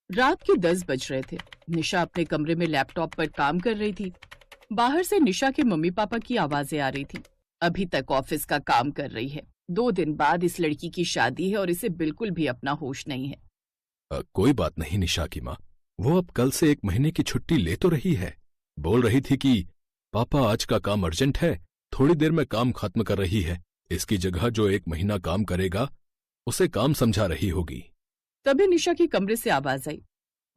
रात के 10 बज रहे थे। निशा अपने कमरे में लैपटॉप पर काम कर रही थी। बाहर से निशा के मम्मी पापा की आवाजें आ रही थी। अभी तक ऑफिस का काम कर रही है। 2 दिन बाद इस लड़की की शादी है और इसे बिल्कुल भी अपना होश नहीं है। कोई बात नहीं निशा की माँ, वो अब कल से 1 महीने की छुट्टी ले तो रही है। बोल रही थी कि पापा आज का काम अर्जेंट है, थोड़ी देर में काम खत्म कर रही है। इसकी जगह जो 1 महीना काम करेगा उसे काम समझा रही होगी। तभी निशा के कमरे से आवाज आई,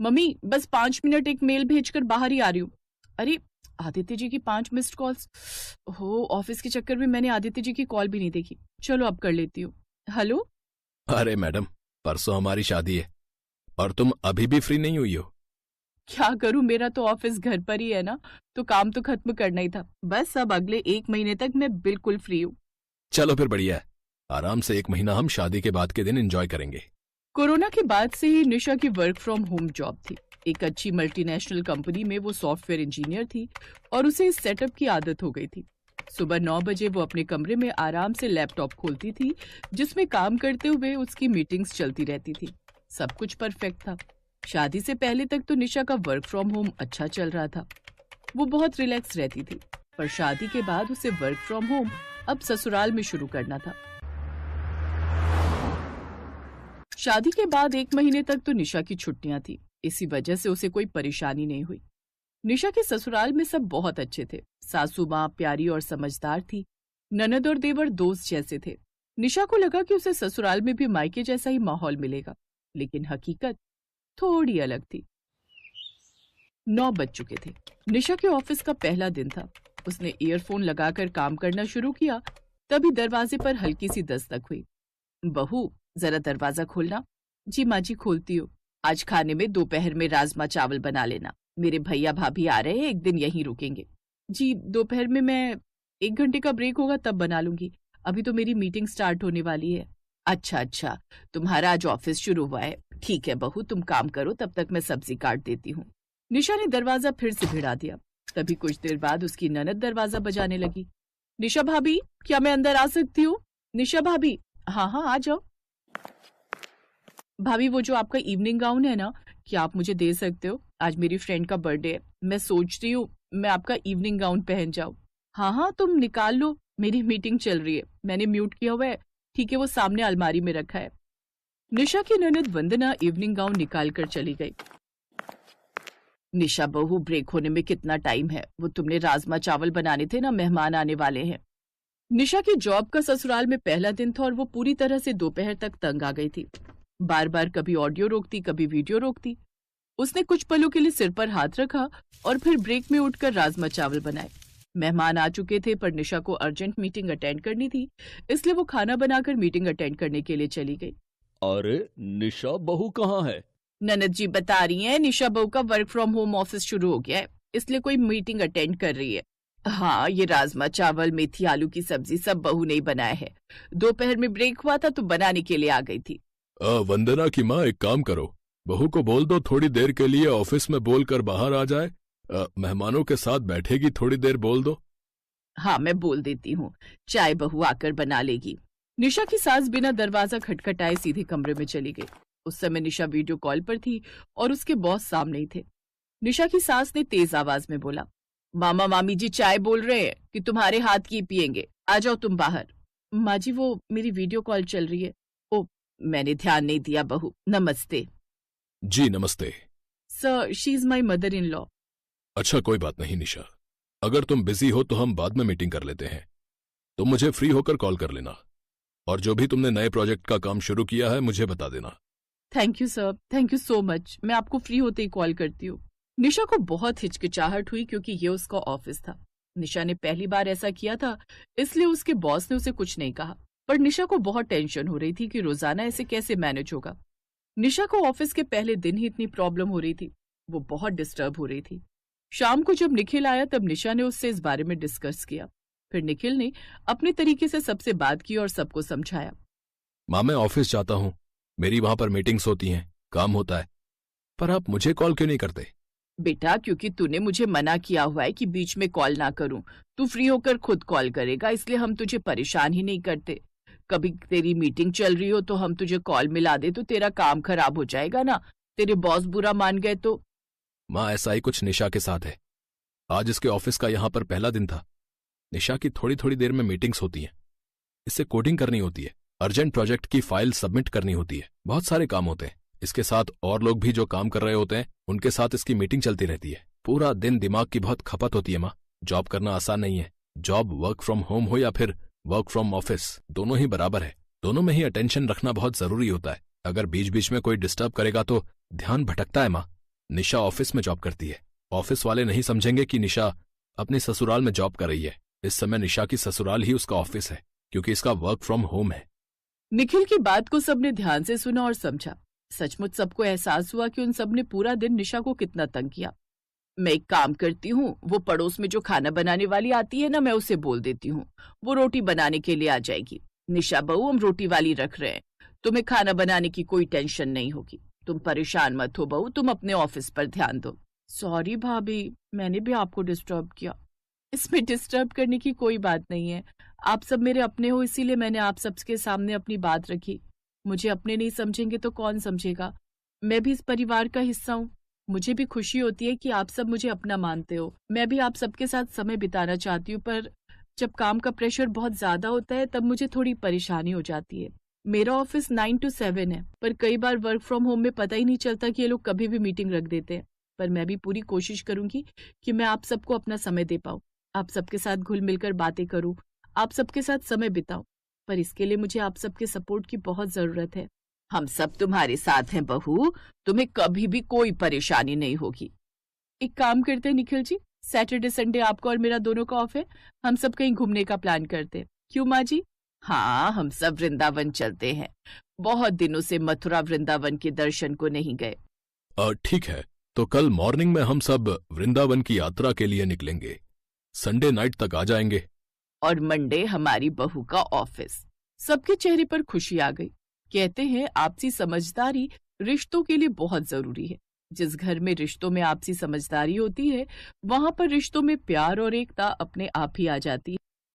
मम्मी बस 5 मिनट एक मेल भेजकर बाहर ही आ रही हूँ। अरे आदित्य जी की 5 मिस्ड कॉल्स। हो, ऑफिस के चक्कर में मैंने आदित्य जी की कॉल भी नहीं देखी। चलो अब कर लेती हूँ। हेलो। अरे मैडम, परसों हमारी शादी है और तुम अभी भी फ्री नहीं हुई हो। क्या करूं, मेरा तो ऑफिस घर पर ही है ना, तो काम तो खत्म करना ही था। बस अब अगले 1 महीने तक मैं बिल्कुल फ्री हूँ। चलो फिर बढ़िया है, आराम से 1 महीना हम शादी के बाद के दिन एंजॉय करेंगे। कोरोना के बाद से ही निशा की वर्क फ्रॉम होम जॉब थी। एक अच्छी मल्टीनेशनल कंपनी में वो सॉफ्टवेयर इंजीनियर थी और उसे इस सेटअप की आदत हो गई थी। सुबह 9 बजे वो अपने कमरे में आराम से लैपटॉप खोलती थी, जिसमें काम करते हुए उसकी मीटिंग्स चलती रहती थी। सब कुछ परफेक्ट था। शादी से पहले तक तो निशा का वर्क फ्रॉम होम अच्छा चल रहा था। वो बहुत रिलैक्स रहती थी, पर शादी के बाद उसे वर्क फ्रॉम होम अब ससुराल में शुरू करना था। शादी के बाद 1 महीने तक तो निशा की छुट्टियां थी, इसी वजह से उसे कोई परेशानी नहीं हुई। निशा के ससुराल में सब बहुत अच्छे थे। सासू माँ प्यारी और समझदार थी। ननद और देवर दोस्त जैसे थे। निशा को लगा कि उसे ससुराल में भी मायके जैसा ही माहौल मिलेगा, लेकिन हकीकत थोड़ी अलग थी। 9 बज चुके थे। निशा के ऑफिस का पहला दिन था। उसने ईयरफोन लगाकर काम करना शुरू किया, तभी दरवाजे पर हल्की सी दस्तक हुई। बहू, जरा दरवाजा खोलना। जी माँ जी, खोलती हूँ। आज खाने में दोपहर में राजमा चावल बना लेना। मेरे भैया भाभी आ रहे हैं, एक दिन यहीं रुकेंगे। जी, दोपहर में मैं 1 घंटे का ब्रेक होगा तब बना लूंगी। अभी तो मेरी मीटिंग स्टार्ट होने वाली है। अच्छा अच्छा, तुम्हारा आज ऑफिस शुरू हुआ है। ठीक है बहू, तुम काम करो, तब तक मैं सब्जी काट देती हूँ। निशा ने दरवाजा फिर से भिड़ा दिया। तभी कुछ देर बाद उसकी ननद दरवाजा बजाने लगी। निशा भाभी, क्या मैं अंदर आ सकती हूँ? निशा भाभी। हाँ हाँ, आ जाओ। भाभी, वो जो आपका इवनिंग गाउन है ना, क्या आप मुझे दे सकते हो? आज मेरी फ्रेंड का बर्थडे है, मैं सोच रही हूँ मैं आपका इवनिंग गाउन पहन जाऊँ। हाँ हाँ, तुम निकाल लो, मेरी मीटिंग चल रही है। मैंने म्यूट किया हुआ है। ठीक है, वो सामने अलमारी में रखा है। निशा की ननद वंदना इवनिंग गाउन निकाल कर चली गई। निशा बहू, ब्रेक होने में कितना टाइम है? वो तुमने राजमा चावल बनाने थे ना, मेहमान आने वाले हैं। निशा की जॉब का ससुराल में पहला दिन था और वो पूरी तरह से दोपहर तक तंग आ गई थी। बार बार कभी ऑडियो रोकती, कभी वीडियो रोकती। उसने कुछ पलों के लिए सिर पर हाथ रखा और फिर ब्रेक में उठकर राजमा चावल बनाए। मेहमान आ चुके थे, पर निशा को अर्जेंट मीटिंग अटेंड करनी थी, इसलिए वो खाना बनाकर मीटिंग अटेंड करने के लिए चली गई। अरे निशा बहू कहाँ है? ननद जी बता रही हैं, निशा बहू का वर्क फ्रॉम होम ऑफिस शुरू हो गया है, इसलिए कोई मीटिंग अटेंड कर रही है। हाँ, ये राजमा चावल, मेथी आलू की सब्जी सब बहू ने ही बनाया है। दोपहर में ब्रेक हुआ था तो बनाने के लिए आ गई थी। वंदना की माँ, एक काम करो, बहू को बोल दो थोड़ी देर के लिए ऑफिस में बोलकर बाहर आ जाए। मेहमानों के साथ बैठेगी, थोड़ी देर बोल दो। हाँ, मैं बोल देती हूँ, चाय बहू आकर बना लेगी। निशा की सास बिना दरवाजा खटखटाए सीधे कमरे में चली गई। उस समय निशा वीडियो कॉल पर थी और उसके बॉस सामने ही थे। निशा की सास ने तेज आवाज में बोला, मामा मामी जी चाय बोल रहे हैं कि तुम्हारे हाथ की पियेंगे, आ जाओ तुम बाहर। माँ जी, वो मेरी वीडियो कॉल चल रही है। ओ, मैंने ध्यान नहीं दिया बहू। नमस्ते। जी नमस्ते। Sir, she is my mother in law. अच्छा, कोई बात नहीं निशा, अगर तुम बिजी हो तो हम बाद में मीटिंग कर लेते हैं। तुम मुझे फ्री होकर कॉल कर लेना, और जो भी तुमने नए प्रोजेक्ट का काम शुरू किया है मुझे बता देना। Thank you sir, thank you so much. मैं आपको फ्री होते ही कॉल करती हूँ। निशा को बहुत हिचकिचाहट हुई क्योंकि ये उसका ऑफिस था। निशा ने पहली बार ऐसा किया था, इसलिए उसके बॉस ने उसे कुछ नहीं कहा। पर निशा को बहुत टेंशन हो रही थी कि रोजाना ऐसे कैसे मैनेज होगा। निशा को ऑफिस के पहले दिन ही इतनी प्रॉब्लम हो रही थी। वो बहुत डिस्टर्ब हो रही थी। शाम को जब निखिल आया तब निशा ने उससे इस बारे में डिस्कस किया। फिर निखिल ने अपने तरीके से सबसे बात की और सबको समझाया। माँ, मैं ऑफिस जाता हूँ, मेरी वहां पर मीटिंग्स होती हैं, काम होता है, पर आप मुझे कॉल क्यों नहीं करते? बेटा, क्योंकि तूने मुझे मना किया हुआ है कि बीच में कॉल ना करूं। तू फ्री होकर खुद कॉल करेगा, इसलिए हम तुझे परेशान ही नहीं करते। कभी तेरी मीटिंग चल रही हो तो हम तुझे कॉल मिला दे तो तेरा काम खराब हो जाएगा ना। तेरे बॉस बुरा मान गए तो? माँ, ऐसा ही कुछ निशा के साथ है। आज इसके ऑफिस का यहां पर पहला दिन था। निशा की थोड़ी थोड़ी देर में मीटिंग्स होती हैं। इससे कोडिंग करनी होती है, अर्जेंट प्रोजेक्ट की फाइल सबमिट करनी होती है, बहुत सारे काम होते हैं। इसके साथ और लोग भी जो काम कर रहे होते हैं, उनके साथ इसकी मीटिंग चलती रहती है। पूरा दिन दिमाग की बहुत खपत होती है माँ। जॉब करना आसान नहीं है। जॉब वर्क फ्रॉम होम हो या फिर वर्क फ्रॉम ऑफिस, दोनों ही बराबर है। दोनों में ही अटेंशन रखना बहुत जरूरी होता है। अगर बीच बीच में कोई डिस्टर्ब करेगा तो ध्यान भटकता है माँ। निशा ऑफिस में जॉब करती है। ऑफिस वाले नहीं समझेंगे कि निशा अपने ससुराल में जॉब कर रही है। इस समय निशा की ससुराल ही उसका ऑफिस है, क्योंकि इसका वर्क फ्रॉम होम है। निखिल की बात को सबने ध्यान से सुना और समझा। सचमुच सबको एहसास हुआ कि उन सबने पूरा दिन निशा को कितना तंग किया। मैं एक काम करती हूँ, वो पड़ोस में जो खाना बनाने वाली आती है ना, मैं उसे बोल देती हूँ, वो रोटी बनाने के लिए आ जाएगी। निशा बहू, हम रोटी वाली रख रहे हैं, तुम्हें खाना बनाने की कोई टेंशन नहीं होगी। तुम परेशान मत हो बहू, तुम अपने ऑफिस पर ध्यान दो। सॉरी भाभी, मैंने भी आपको डिस्टर्ब किया। इसमें डिस्टर्ब करने की कोई बात नहीं है। आप सब मेरे अपने हो, इसीलिए मैंने आप सबके सामने अपनी बात रखी। मुझे अपने नहीं समझेंगे तो कौन समझेगा। मैं भी इस परिवार का हिस्सा हूँ। मुझे भी खुशी होती है कि आप सब मुझे अपना मानते हो। मैं भी आप सबके साथ समय बिताना चाहती हूँ, पर जब काम का प्रेशर बहुत ज्यादा होता है तब मुझे थोड़ी परेशानी हो जाती है। मेरा ऑफिस 9 to 7 है, पर कई बार वर्क फ्रॉम होम में पता ही नहीं चलता कि ये लोग कभी भी मीटिंग रख देते हैं। पर मैं भी पूरी कोशिश करूंगी कि मैं आप सबको अपना समय दे पाऊँ, आप सबके साथ घुल मिलकर बातें करूँ, आप सबके साथ समय बिताऊं। पर इसके लिए मुझे आप सबके सपोर्ट की बहुत जरूरत है। हम सब तुम्हारे साथ हैं बहू, तुम्हें कभी भी कोई परेशानी नहीं होगी। एक काम करते हैं निखिल जी, सैटरडे संडे आपका और मेरा दोनों का ऑफ है, हम सब कहीं घूमने का प्लान करते हैं। क्यों माँ जी? हाँ, हम सब वृंदावन चलते हैं। बहुत दिनों से मथुरा वृंदावन के दर्शन को नहीं गए। ठीक है, तो कल मॉर्निंग में हम सब वृंदावन की यात्रा के लिए निकलेंगे। संडे नाइट तक आ जाएंगे। और मंडे हमारी बहू का ऑफिस। सबके चेहरे पर खुशी आ गई। कहते हैं आपसी समझदारी रिश्तों के लिए बहुत जरूरी है। जिस घर में रिश्तों में आपसी समझदारी होती है, वहां पर रिश्तों में प्यार और एकता अपने आप ही आ जाती है।